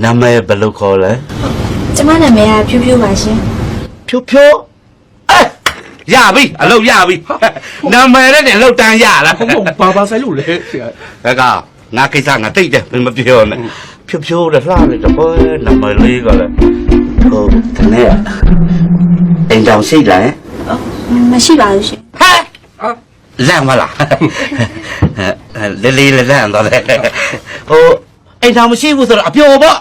နာမည်ဘယ်လိုခေါ်လဲ ကျမနာမည်ကဖြူဖြူပါရှင် ဖြိုးဖြိုးရပြီအလုပ်ရပြီနာမည်နဲ့အလုပ်တန်းရလား ဘာဆိုင်လို့လဲဆရာ ဒါကငါကိစ္စငါတိတ်တယ်မပြောနဲ့ဖြိုးဖြိုးတဲ့လှလိုက်တော့နာမည်လေးကလည်းဟိုတနေ့အိမ်တောင်ရှိလား မရှိပါဘူးရှင် ဟဲ့လန့်မလားလေးလန့်တော့လေဟိုအိမ်တောင်မရှိဘူးဆိုတော့အပြိုပေါ့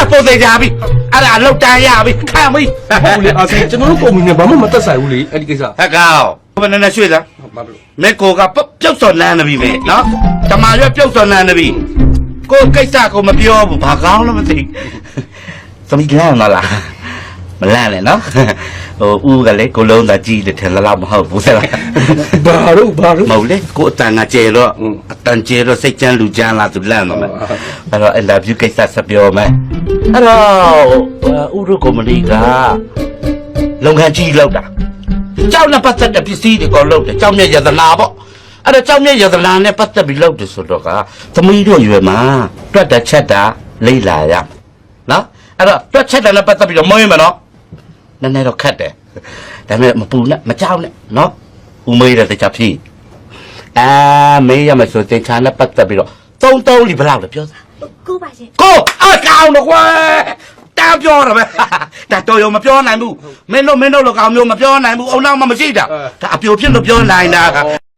အပေါ်သေးကြပြီအဲ့ဒါအလုပ်တန်းရပြီခံပြီ ဟုတ်လေအားစကျွန်တော်တို့ကုမ္ပဏီနဲ့ဘာမှမသက်ဆိုင်ဘူးလေအဲ့ဒီကိစ္စ ဟဲ့ကောင်ဘယ်နဲ့ရွှေ့လား ဘာလို့ မဲကိုကပြုတ်စော်နန်းနေပြီပဲနော်တမာရွက်ပြုတ်စော်နန်းနေပြီကိုကိစ္စကိုမပြောဘူးဘာကောင်းလို့မသိသမီးလန့်မလားမလန့်နဲ့နော်ဟိုဦးကလည်းကိုလုံးသာကြည့်တယ်ထင်လားမဟုတ်ဘူးဆရာ ဘာလို့ မဟုတ်လေကိုအတန်ကကျဲတော့အတန်ကျဲတော့စိတ်ချမ်းလူချမ်းလာသူလန့်တော့မယ်အဲ့တော့အလာဗျူကိစ္စဆက်ပြောမယ်အဲ့တော့ဦးတို့ကုမ္ပဏီကလုပ်ငန်းကြီးလောက်တာကြောက်နဲ့ပတ်သက်တဲ့ပစ္စည်းတွေကိုလုပ်တယ်ကြောက်မြတ်ယတနာပေါ့အဲ့တော့ကြောက်မြတ်ယတနာနဲ့ပတ်သက်ပြီးလုပ်တယ်ဆိုတော့ကသမီးတို့ရွယ်မှာတွက်တဲ့ချက်တာလိမ့်လာရနော်အဲ့တော့တွက်ချက်တာနဲ့ပတ်သက်ပြီးတော့မွေးမယ်နော်နည်းနည်းတော့ခက်တယ်ဒါပေမဲ့မပူနဲ့မကြောက်နဲ့နော်ဦးမေးတဲ့တခြားဖြီးမေးရမယ်ဆိုတင်ချာနဲ့ပတ်သက်ပြီးတော့သုံးလီဘယ်လောက်လဲပြောစမ်း ကိုပါရှင် ကိုအကောင်တော့ကွာတန်းပြောတာပဲဒါတော်ရုံမပြောနိုင်ဘူးမင်းတို့လောက်ကောင်မျိုးမပြောနိုင်ဘူးအုံနောက်မှမရှိတာဒါအပြိုဖြစ်လို့ပြောနိုင်တာ